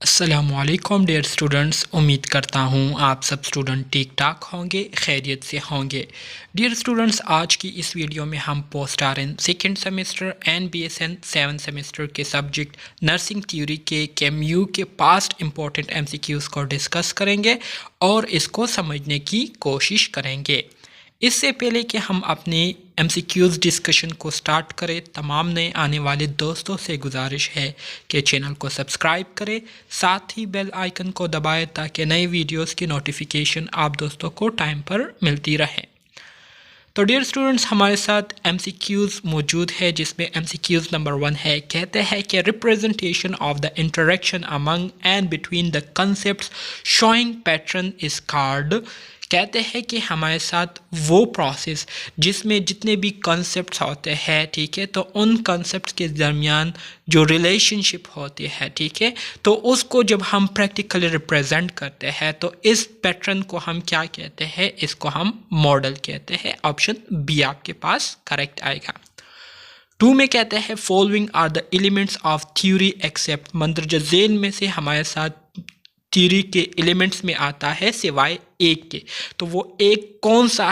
अस्सलामुअलैकुम dear students, उम्मीद करता हूँ आप सब स्टूडेंट ठीक ठाक होंगे, खैरियत से होंगे। डियर स्टूडेंट्स, आज की इस वीडियो में हम post RN second semester and BSN 7 semester के सब्जेक्ट नर्सिंग थ्योरी के केएमयू के पास्ट इंपॉर्टेंट एमसीक्यूज़ को डिस्कस करेंगे और इसको समझने की कोशिश करेंगे। इससे पहले कि हम अपने एमसीक्यूज़ डिस्कशन को स्टार्ट करें, तमाम नए आने वाले दोस्तों से गुजारिश है कि चैनल को सब्सक्राइब करें, साथ ही बेल आइकन को दबाएं ताकि नए वीडियोस की नोटिफिकेशन आप दोस्तों को टाइम पर मिलती रहे। तो डियर स्टूडेंट्स, हमारे साथ एमसीक्यूज़ मौजूद है जिसमें एमसीक्यूज़ नंबर 1 है। कहते हैं कि representation of the interaction among and between the concepts showing pattern is called. कहते हैं कि हमारे साथ वो प्रोसेस जिसमें जितने भी कॉन्सेप्ट्स होते हैं, ठीक है, तो उन कॉन्सेप्ट्स के दरमियान जो रिलेशनशिप होती है, ठीक है, तो उसको जब हम प्रैक्टिकली रिप्रेजेंट करते हैं तो इस पैटर्न को हम क्या कहते हैं? इसको हम मॉडल कहते हैं। ऑप्शन बी आपके पास करेक्ट आएगा। 2 में कहते हैं following are the elements of theory except. मंदरजा झेल में से हमारे साथ थ्योरी के एलिमेंट्स में आता है सिवाय एक के। तो वो एक कौन सा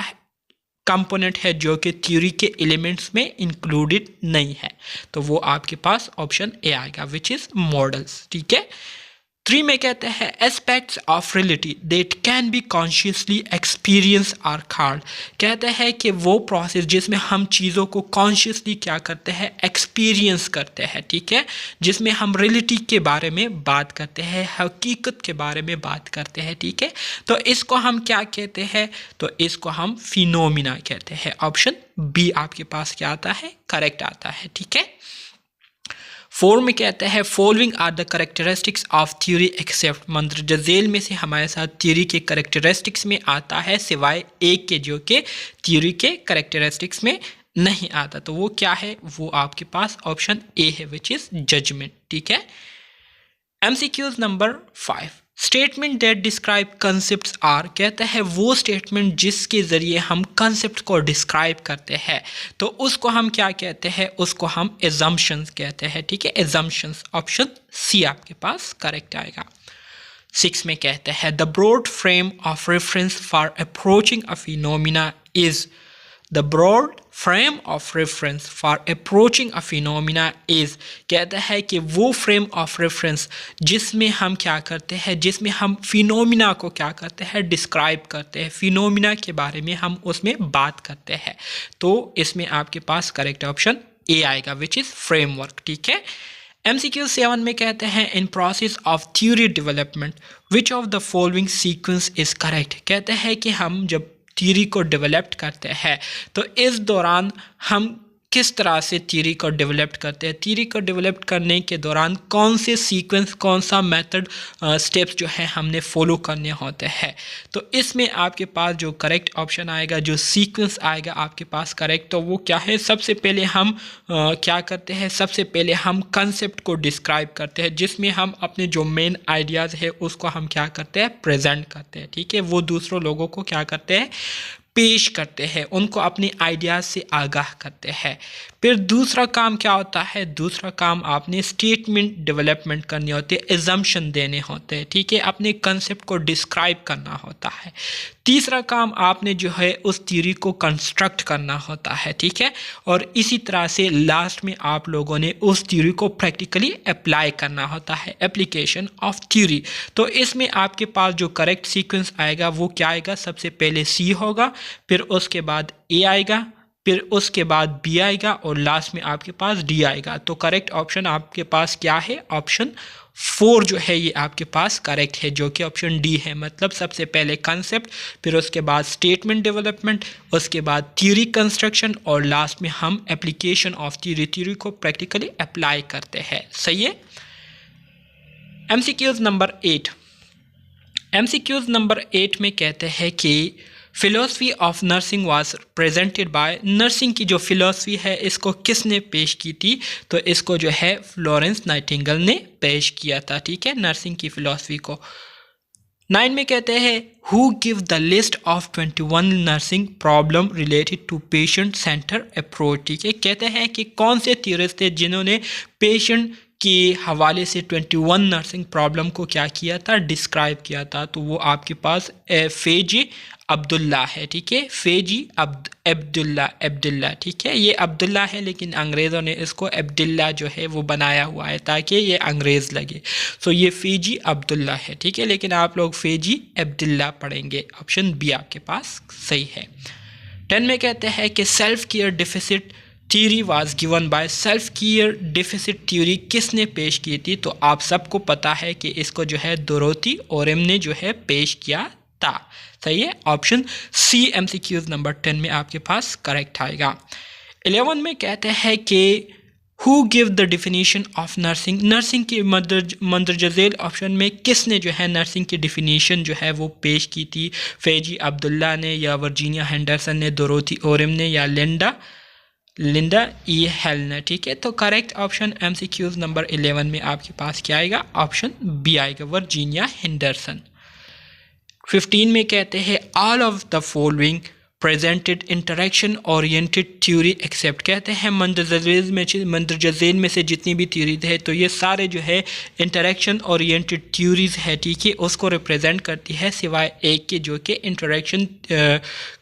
कंपोनेंट है जो कि थ्योरी के एलिमेंट्स में इंक्लूडेड नहीं है? तो वो आपके पास ऑप्शन ए आएगा, विच इज मॉडल्स। ठीक है। 3 में कहते हैं aspects of reality that can be consciously experience are called. कहते हैं कि वो प्रोसेस जिसमें हम चीज़ों को कॉन्शियसली क्या करते हैं? एक्सपीरियंस करते हैं, ठीक है, जिसमें हम रियलिटी के बारे में बात करते हैं, हकीकत के बारे में बात करते हैं, ठीक है, तो इसको हम क्या कहते हैं? तो इसको हम फिनोमिना कहते हैं। ऑप्शन बी आपके पास क्या आता है? करेक्ट आता है। ठीक है। 4 में कहते हैं following are the characteristics of theory except. मंदरजा झेल में से हमारे साथ थ्योरी के करेक्टरिस्टिक्स में आता है सिवाय एक के जो कि थ्योरी के करेक्टरिस्टिक्स में नहीं आता। तो वो क्या है? वो आपके पास ऑप्शन ए है, विच इज जजमेंट। ठीक है। MCQs number 5 statement that describe concepts are. कहता है वो स्टेटमेंट जिसके ज़रिए हम कंसेप्ट को डिस्क्राइब करते हैं तो उसको हम क्या कहते हैं? उसको हम एजम्पशंस कहते हैं। ठीक है, एजम्पशंस। ऑप्शन सी आपके पास करेक्ट आएगा। 6 में कहते हैं the broad frame of reference for approaching a phenomena is. The broad frame of reference for approaching a phenomena is. कहता है कि वो फ्रेम ऑफ रेफरेंस जिसमें हम क्या करते हैं? जिसमें हम फिनोमिना को क्या करते हैं? डिस्क्राइब करते हैं, फिनोमिना के बारे में हम उसमें बात करते हैं। तो इसमें आपके पास करेक्ट ऑप्शन ए आएगा, विच इज फ्रेमवर्क। ठीक है। MCQ 7 में कहते हैं in process of theory development which of the following sequence is correct. कहते हैं कि हम जब थ्योरी को डेवलप करते हैं तो इस दौरान हम किस तरह से थ्योरी को डेवलप करते हैं? थ्योरी को डेवलप करने के दौरान कौन से सीक्वेंस, कौन सा मेथड, स्टेप्स जो है हमने फॉलो करने होते हैं। तो इसमें आपके पास जो करेक्ट ऑप्शन आएगा, जो सीक्वेंस आएगा आपके पास करेक्ट, तो वो क्या है? सबसे पहले हम क्या करते हैं? सबसे पहले हम कंसेप्ट को डिस्क्राइब करते हैं जिसमें हम अपने जो मेन आइडियाज़ है उसको हम क्या करते हैं? प्रेजेंट करते हैं। ठीक है, वो दूसरों लोगों को क्या करते हैं? पेश करते हैं, उनको अपने आइडियाज़ से आगाह करते हैं। फिर दूसरा काम क्या होता है? दूसरा काम आपने स्टेटमेंट डेवलपमेंट करनी होती है, एजम्पशन देने होते हैं, ठीक है, अपने कंसेप्ट को डिस्क्राइब करना होता है। तीसरा काम आपने जो है उस थ्योरी को कंस्ट्रक्ट करना होता है, ठीक है, और इसी तरह से लास्ट में आप लोगों ने उस थ्योरी को प्रैक्टिकली अप्लाई करना होता है, एप्लीकेशन ऑफ थ्योरी। तो इसमें आपके पास जो करेक्ट सीक्वेंस आएगा वो क्या आएगा? सबसे पहले सी होगा, फिर उसके बाद ए आएगा, फिर उसके बाद बी आएगा और लास्ट में आपके पास डी आएगा। तो करेक्ट ऑप्शन आपके पास क्या है? ऑप्शन 4 जो है ये आपके पास करेक्ट है, जो कि ऑप्शन डी है। मतलब सबसे पहले कंसेप्ट, फिर उसके बाद स्टेटमेंट डेवलपमेंट, उसके बाद थ्योरी कंस्ट्रक्शन और लास्ट में हम एप्लीकेशन ऑफ थ्योरी को प्रैक्टिकली अप्लाई करते हैं। सही है। MCQs number 8। एमसीक्यूज नंबर 8 में कहते हैं कि philosophy of nursing was presented by. Nursing की जो फिलोसफी है इसको किसने पेश की थी? तो इसको जो है फ्लोरेंस नाइटिंगेल ने पेश किया था। ठीक है, नर्सिंग की फिलोसफी को। 9 में कहते हैं who give the list of 21 nursing problem related to patient center approach. ठीक है, कहते हैं कि कौन से थ्योरिस्ट थे जिन्होंने पेशेंट के हवाले से 21 नर्सिंग प्रॉब्लम को क्या किया था, डिस्क्राइब किया था। तो वो आपके पास फेजी अब्दुल्ला है, ठीक है, फेजी अब्दुल्ला, ठीक है। ये अब्दुल्ला है लेकिन अंग्रेज़ों ने इसको अब्दुल्ला जो है वो बनाया हुआ है ताकि ये अंग्रेज़ लगे। सो ये फेजी अब्दुल्ला है, ठीक है, लेकिन आप लोग फेजी अब्दुल्ला पढ़ेंगे। ऑप्शन बी आपके पास सही है। 10 में कहते हैं कि self care deficit theory was given by, self care deficit theory किसने पेश की थी? तो आप सबको पता है कि इसको जो है डोरोथी ओरेम ने जो है पेश किया था। सही है, ऑप्शन सी एमसीक्यूज नंबर 10 में आपके पास करेक्ट आएगा। 11 में कहते हैं कि who give the definition of nursing, nursing की मंदरजा झेल ऑप्शन में किसने जो है नर्सिंग की डिफिनीशन जो है वो पेश की थी? फेजी अब्दुल्ला ने, या वर्जीनिया हेंडरसन ने, डोरोथी ओरेम ने, या लिंडा ई हेल ने, ठीक है। तो करेक्ट ऑप्शन एमसीक्यूज नंबर 11 में आपके पास क्या आएगा? ऑप्शन बी आएगा, वर्जीनिया हेंडरसन। 15 में कहते हैं all of the following presented interaction oriented theory except, कहते हैं मंदरजा झेल में से जितनी भी थ्योरीज है तो ये सारे जो है इंटरेक्शन ओरिएंटेड थ्योरीज है, ठीक है, उसको रिप्रेजेंट करती है सिवाय एक के जो कि इंटरेक्शन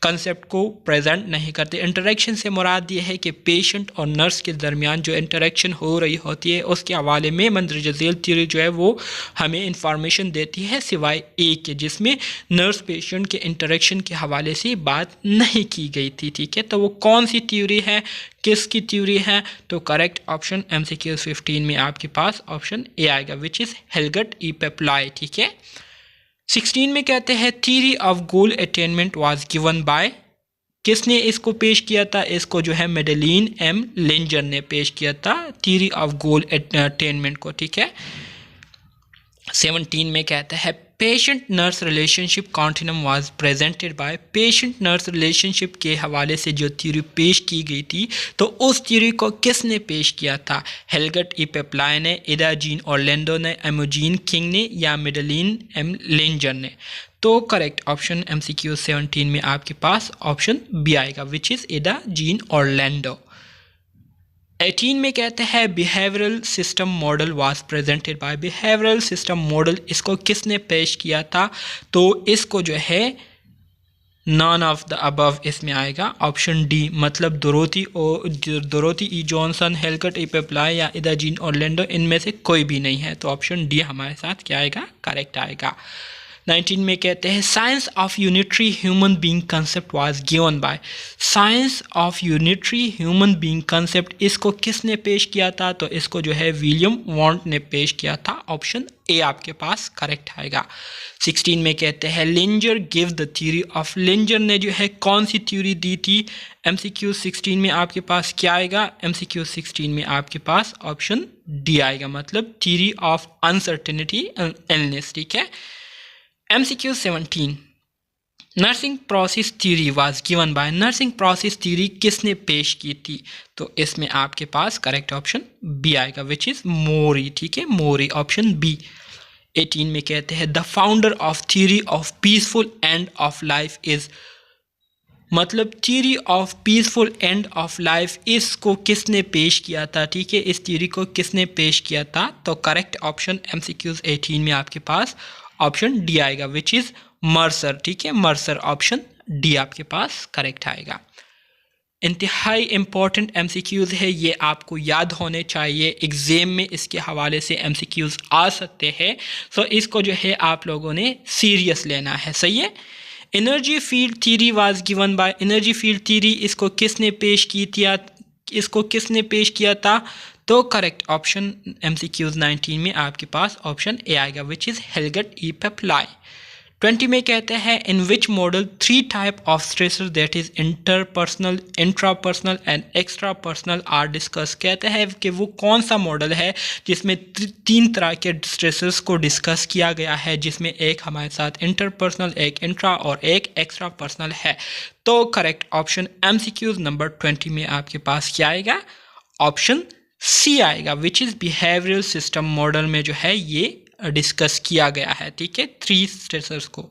कंसेप्ट को प्रेजेंट नहीं करते। इंटरेक्शन से मुराद ये है कि पेशेंट और नर्स के दरमियान जो इंटरेक्शन हो रही होती है उसके हवाले में मंदरजा झेल थ्योरी जो है वो हमें इंफॉर्मेशन देती है सिवाय एक के जिसमें नर्स पेशेंट के इंटरेक्शन के हवाले से बात नहीं की गई थी, ठीक है। तो वो कौन सी थ्योरी है, किसकी थ्योरी है? तो करेक्ट ऑप्शन एमसीक्यू 15 में आपके पास ऑप्शन ए आएगा, विच इज हेल्गट ई पेप्लाई, ठीक है। 16 में कहते हैं theory of goal attainment was given by, किसने इसको पेश किया था? इसको जो है मेडेलिन एम लेंजर ने पेश किया था, थ्योरी ऑफ गोल अटेनमेंट को, ठीक है। 17 में कहता है patient nurse relationship continuum was presented by, patient nurse relationship के हवाले से जो थ्योरी पेश की गई थी तो उस थ्योरी को किसने पेश किया था? हेल्गट ई पेप्लाई ने, इदा जीन ऑर्लैंडो ने, इमोजीन किंग ने, या मेडेलिन एम लेंजर ने? तो करेक्ट ऑप्शन एमसीक्यू 17 में आपके पास ऑप्शन बी आएगा, विच इज इदा जीन ऑर्लैंडो। 18 में कहते हैं behavioural system model was presented by, behavioural system model इसको किसने पेश किया था? तो इसको जो है नॉन ऑफ द अबव इसमें आएगा, ऑप्शन डी, मतलब डोरोथी ई जॉनसन, हेल्गट ई पेप्लाई या इदा जीन ऑर्लैंडो, इनमें से कोई भी नहीं है। तो ऑप्शन डी हमारे साथ क्या आएगा? करेक्ट आएगा। 19 में कहते हैं science of unitary human being concept was given by, science of unitary human being concept इसको किसने पेश किया था? तो इसको जो है विलियम वॉन्ट ने पेश किया था, ऑप्शन ए आपके पास करेक्ट आएगा। 16 में कहते हैं लेंजर गिव द थ्योरी ऑफ, लेंजर ने जो है कौन सी थ्योरी दी थी? एमसीक्यू 16 में आपके पास क्या आएगा? एमसीक्यू 16 में आपके पास ऑप्शन डी आएगा, मतलब थ्योरी ऑफ अनसर्टेनिटी इलनेस, ठीक है। MCQ 17 nursing process theory was given by, nursing process theory किसने पेश की थी? तो इसमें आपके पास करेक्ट ऑप्शन बी आएगा, विच इज मोरी, ठीक है, मोरी, ऑप्शन बी। 18 में कहते हैं the founder of theory of peaceful end of life is, मतलब theory of peaceful end of life इसको किसने पेश किया था? ठीक है, इस थ्योरी को किसने पेश किया था? तो करेक्ट ऑप्शन MCQs 18 में आपके पास ऑप्शन डी आएगा, विच इज मर्सर, ठीक है, मर्सर, ऑप्शन डी आपके पास करेक्ट आएगा। इंतहाई इम्पॉर्टेंट MCQs है, ये आपको याद होने चाहिए, एग्जाम में इसके हवाले से MCQs आ सकते हैं, सो इसको जो है आप लोगों ने सीरियस लेना है, सही है। Energy field theory was given by, energy field theory इसको किसने पेश की थी, इसको किसने पेश किया था? तो करेक्ट ऑप्शन MCQs 19 में आपके पास ऑप्शन ए आएगा, विच इज हेल्गट ई पेप्लाई। 20 में कहते हैं in which model 3 type of stressor that is interpersonal, intrapersonal and extra personal are discuss, कहते हैं कि वो कौन सा मॉडल है जिसमें 3 तरह के स्ट्रेसर्स को डिस्कस किया गया है, जिसमें एक हमारे साथ इंटरपर्सनल, एक इंट्रा और एक एक्स्ट्रा पर्सनल है। तो करेक्ट ऑप्शन MCQs नंबर 20 में आपके पास क्या आएगा? ऑप्शन सी आएगा, which is behavioural system model में जो है ये डिस्कस किया गया है, ठीक है, 3 स्ट्रेसर्स को।